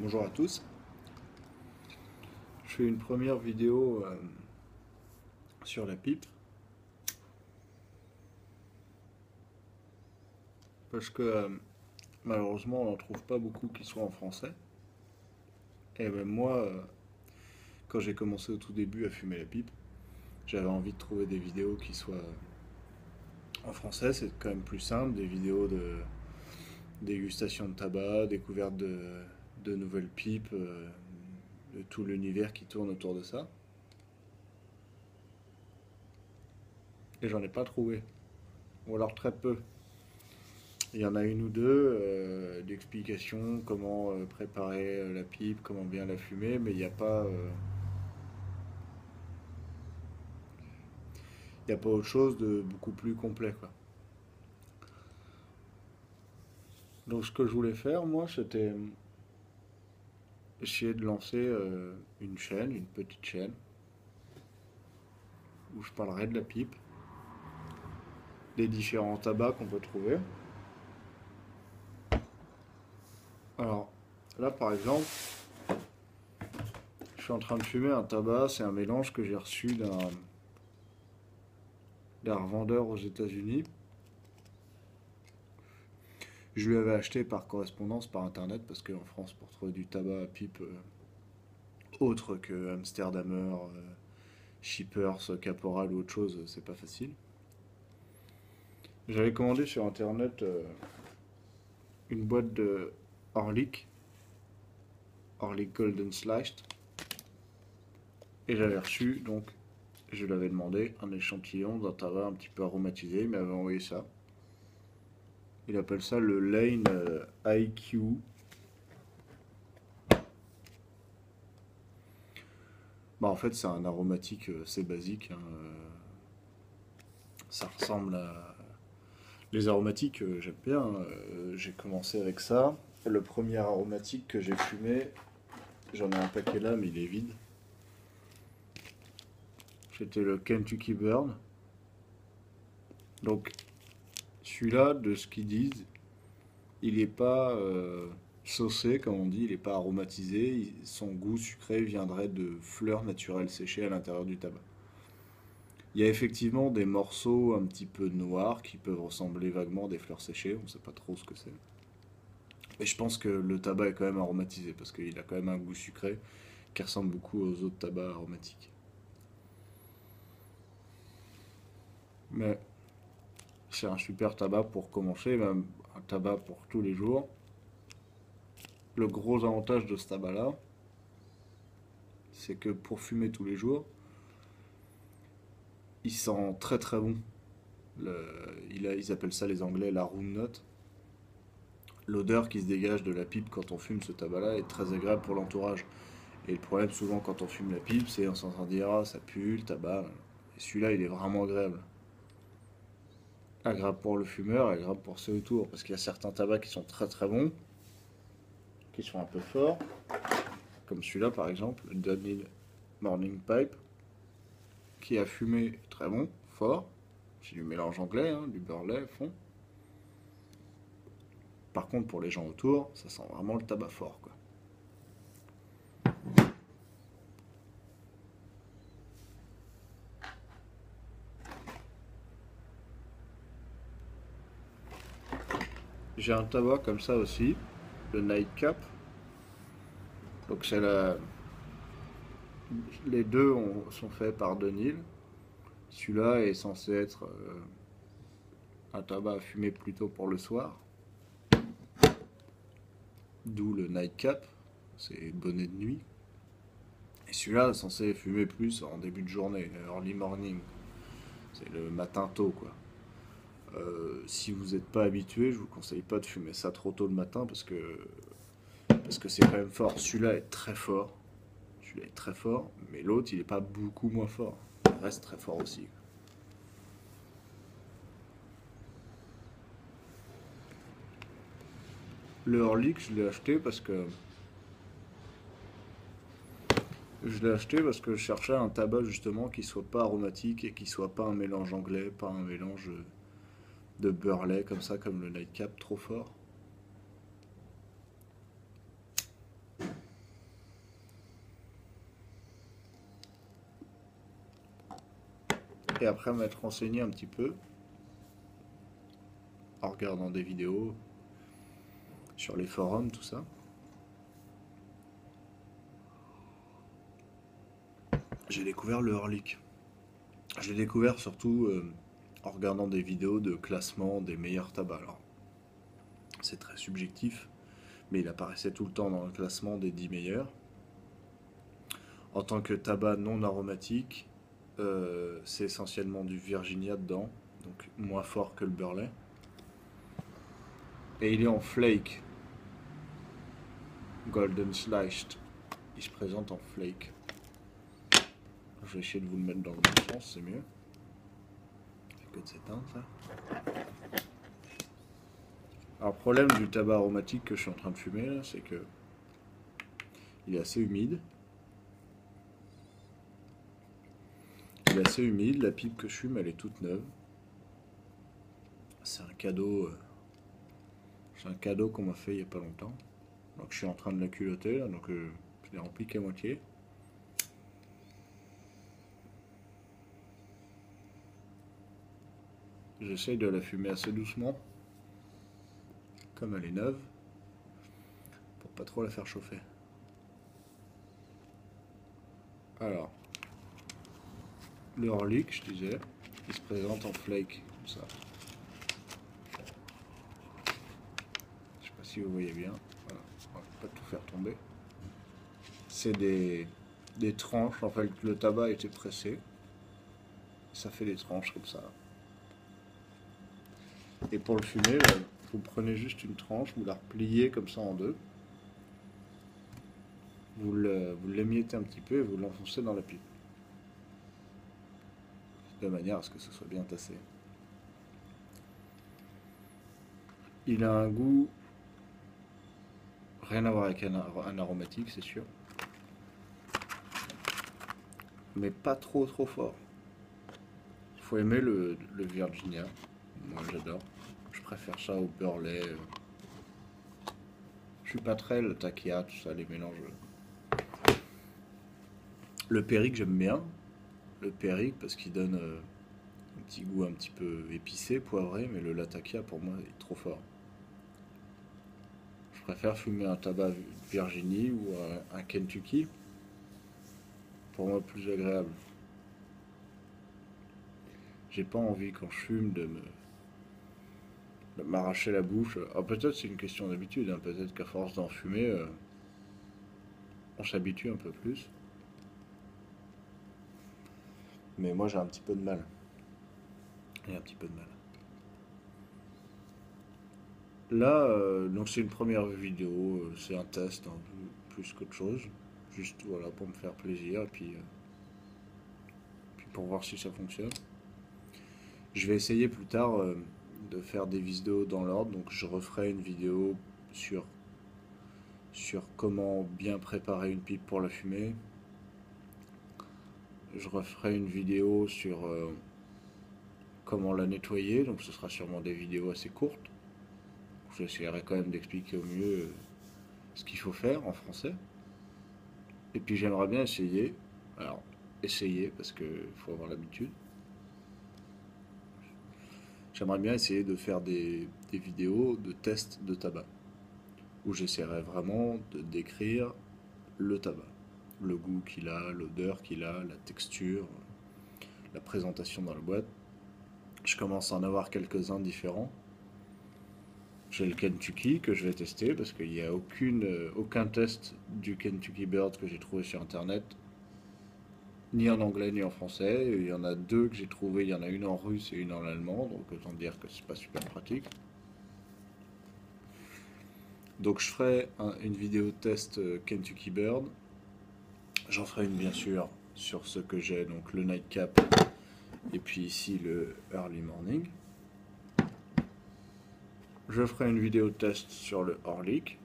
Bonjour à tous. Je fais une première vidéo sur la pipe parce que malheureusement on n'en trouve pas beaucoup qui soient en français. Et même moi, quand j'ai commencé au tout début à fumer la pipe, j'avais envie de trouver des vidéos qui soient en français. C'est quand même plus simple, des vidéos de dégustation de tabac, découverte de nouvelles pipes, de tout l'univers qui tourne autour de ça. Et j'en ai pas trouvé, ou alors très peu. Il y en a une ou deux d'explications comment préparer la pipe, comment bien la fumer, mais il y a pas autre chose de beaucoup plus complet, quoi. Donc ce que je voulais faire, moi, c'était essayer de lancer une chaîne, une petite chaîne, où je parlerai de la pipe, des différents tabacs qu'on peut trouver. Alors là, par exemple, je suis en train de fumer un tabac, c'est un mélange que j'ai reçu d'un revendeur aux États-Unis. Je lui avais acheté par correspondance par internet parce qu'en France, pour trouver du tabac à pipe autre que Amsterdamer, Shippers, Caporal ou autre chose, c'est pas facile. J'avais commandé sur internet une boîte de Orlik, Orlik Golden Sliced, et j'avais reçu, donc je l'avais demandé, un échantillon d'un tabac un petit peu aromatisé. Il m'avait envoyé ça. Il appelle ça le Lane IQ. Bah, en fait, c'est un aromatique assez basique, hein. Ça ressemble à. Les aromatiques, j'aime bien. J'ai commencé avec ça. Le premier aromatique que j'ai fumé, j'en ai un paquet là, mais il est vide. C'était le Kentucky Burn. Donc, celui-là, de ce qu'ils disent, il n'est pas saucé, comme on dit, il n'est pas aromatisé. Son goût sucré viendrait de fleurs naturelles séchées à l'intérieur du tabac. Il y a effectivement des morceaux un petit peu noirs qui peuvent ressembler vaguement à des fleurs séchées, on ne sait pas trop ce que c'est. Mais je pense que le tabac est quand même aromatisé parce qu'il a quand même un goût sucré qui ressemble beaucoup aux autres tabacs aromatiques. Mais c'est un super tabac pour commencer, même un tabac pour tous les jours. Le gros avantage de ce tabac-là, c'est que pour fumer tous les jours, il sent très très bon. Ils appellent ça les Anglais la room note. L'odeur qui se dégage de la pipe quand on fume ce tabac-là est très agréable pour l'entourage. Et le problème souvent quand on fume la pipe, c'est on s'entend dire ah ça pue le tabac. Et celui-là il est vraiment agréable. Agréable pour le fumeur et agréable pour ceux autour. Parce qu'il y a certains tabacs qui sont très très bons, qui sont un peu forts. Comme celui-là par exemple, le Dunhill Morning Pipe, qui a fumé très bon, fort. C'est du mélange anglais, hein, du burley fond. Par contre pour les gens autour, ça sent vraiment le tabac fort, quoi. J'ai un tabac comme ça aussi, le Nightcap. Donc les deux sont faits par Dunhill. Celui-là est censé être un tabac à fumer plutôt pour le soir. D'où le Nightcap, c'est bonnet de nuit. Et celui-là est censé fumer plus en début de journée, early morning. C'est le matin tôt, quoi. Si vous n'êtes pas habitué, je vous conseille pas de fumer ça trop tôt le matin parce que c'est quand même fort. Celui-là est très fort. Celui-là est très fort, mais l'autre il est pas beaucoup moins fort. Il reste très fort aussi. Le Horlick, je l'ai acheté parce que je cherchais un tabac justement qui soit pas aromatique et qui soit pas un mélange anglais, pas un mélange de burley comme ça, comme le Nightcap trop fort. Et après m'être renseigné un petit peu en regardant des vidéos sur les forums, tout ça, j'ai découvert le Horlick. Je l'ai découvert surtout en regardant des vidéos de classement des meilleurs tabacs. Alors, c'est très subjectif, mais il apparaissait tout le temps dans le classement des 10 meilleurs. En tant que tabac non aromatique, c'est essentiellement du Virginia dedans, donc moins fort que le Burley. Et il est en flake, golden sliced. Il se présente en flake. Je vais essayer de vous le mettre dans le bon sens, c'est mieux. C'est que de s'éteindre ça. Alors, le problème du tabac aromatique que je suis en train de fumer là, c'est que il est assez humide. Il est assez humide, la pipe que je fume elle est toute neuve. C'est un cadeau. C'est un cadeau qu'on m'a fait il n'y a pas longtemps. Donc je suis en train de la culotter là, donc je l'ai remplie qu'à moitié. J'essaye de la fumer assez doucement, comme elle est neuve, pour pas trop la faire chauffer. Alors, le Horlick, je disais, il se présente en flake, comme ça. Je sais pas si vous voyez bien. Voilà, on va pas tout faire tomber. C'est des tranches, en fait, le tabac a été pressé. Ça fait des tranches comme ça. Et pour le fumer, vous prenez juste une tranche, vous la repliez comme ça en deux. Vous l'émiettez un petit peu et vous l'enfoncez dans la pipe. De manière à ce que ce soit bien tassé. Il a un goût, rien à voir avec un aromatique, c'est sûr. Mais pas trop fort. Il faut aimer le Virginia. Moi j'adore. Je préfère ça au Burley. Je suis pas très le Takia, tout ça, les mélanges. Le Perique j'aime bien. Le Perique parce qu'il donne un petit goût un petit peu épicé, poivré, mais le Latakia pour moi est trop fort. Je préfère fumer un tabac Virginie ou un Kentucky. Pour moi plus agréable. J'ai pas envie quand je fume de m'arracher la bouche. Alors peut-être c'est une question d'habitude, hein. Peut-être qu'à force d'en fumer, on s'habitue un peu plus. Mais moi j'ai un petit peu de mal. J'ai un petit peu de mal. Là, donc c'est une première vidéo, c'est un test, hein, plus qu'autre chose. Juste voilà pour me faire plaisir et puis pour voir si ça fonctionne. Je vais essayer plus tard de faire des vidéos dans l'ordre, donc je referai une vidéo sur, sur comment bien préparer une pipe pour la fumer. Je referai une vidéo sur comment la nettoyer, donc ce sera sûrement des vidéos assez courtes. J'essaierai quand même d'expliquer au mieux ce qu'il faut faire en français. Et puis j'aimerais bien essayer, alors essayer parce qu'il faut avoir l'habitude, j'aimerais bien essayer de faire des vidéos de tests de tabac, où j'essaierai vraiment de décrire le tabac, le goût qu'il a, l'odeur qu'il a, la texture, la présentation dans la boîte. Je commence à en avoir quelques-uns différents. J'ai le Kentucky que je vais tester parce qu'il n'y a aucun test du Kentucky Bird que j'ai trouvé sur internet, ni en anglais ni en français. Il y en a deux que j'ai trouvé, il y en a une en russe et une en allemand, donc autant dire que c'est pas super pratique. Donc je ferai une vidéo test Kentucky Bird. J'en ferai une bien sûr sur ce que j'ai, donc le Nightcap et puis ici le Early Morning. Je ferai une vidéo test sur le Horlick.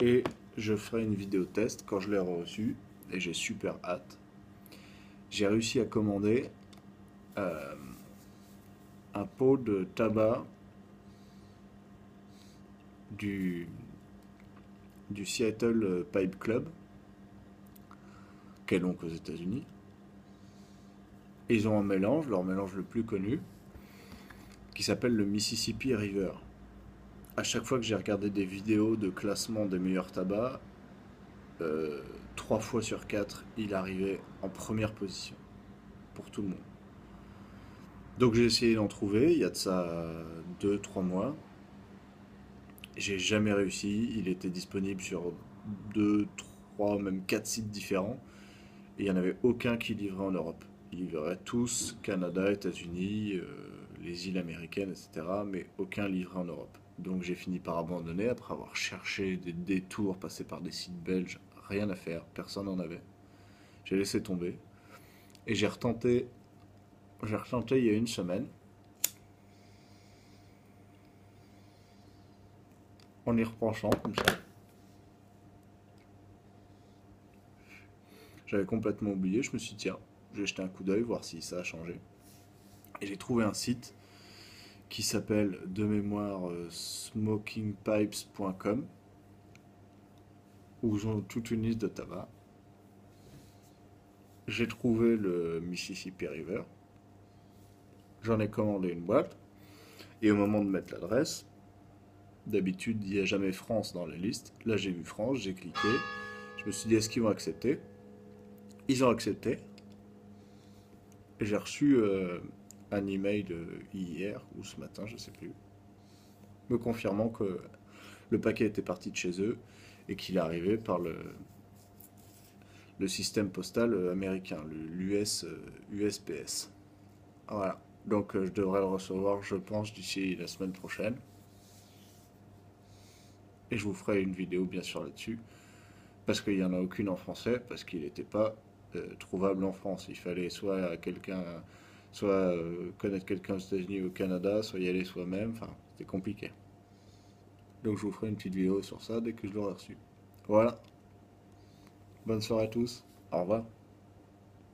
Et je ferai une vidéo test quand je l'ai reçu. Et j'ai super hâte. J'ai réussi à commander un pot de tabac du Seattle Pipe Club, qui est donc aux États-Unis. Et ils ont un mélange, leur mélange le plus connu, qui s'appelle le Mississippi River. À chaque fois que j'ai regardé des vidéos de classement des meilleurs tabacs, euh, 3 fois sur 4, il arrivait en première position pour tout le monde. Donc j'ai essayé d'en trouver, il y a de ça 2, 3 mois. J'ai jamais réussi. Il était disponible sur 2, 3, même 4 sites différents. Et il n'y en avait aucun qui livrait en Europe. Ils livraient tous Canada, États-Unis, les îles américaines, etc. Mais aucun livrait en Europe. Donc j'ai fini par abandonner après avoir cherché des détours, passé par des sites belges. Rien à faire, personne n'en avait. J'ai laissé tomber. Et j'ai retenté il y a une semaine, en y repensant comme ça. J'avais complètement oublié, je me suis dit, tiens, je vais jeter un coup d'œil, voir si ça a changé. Et j'ai trouvé un site qui s'appelle de mémoire smokingpipes.com, où ils ont toute une liste de tabac. J'ai trouvé le Mississippi River, j'en ai commandé une boîte, et au moment de mettre l'adresse, d'habitude il n'y a jamais France dans la liste. Là j'ai vu France, j'ai cliqué, je me suis dit est-ce qu'ils vont accepter? Ils ont accepté, et j'ai reçu un email hier ou ce matin, je sais plus, me confirmant que le paquet était parti de chez eux et qu'il est arrivé par le système postal américain, l'US, USPS. Voilà. Donc je devrais le recevoir, je pense, d'ici la semaine prochaine. Et je vous ferai une vidéo bien sûr là-dessus. Parce qu'il n'y en a aucune en français, parce qu'il n'était pas trouvable en France. Il fallait soit connaître quelqu'un aux États-Unis ou au Canada, soit y aller soi-même. Enfin, c'était compliqué. Donc je vous ferai une petite vidéo sur ça dès que je l'aurai reçu. Voilà. Bonne soirée à tous. Au revoir.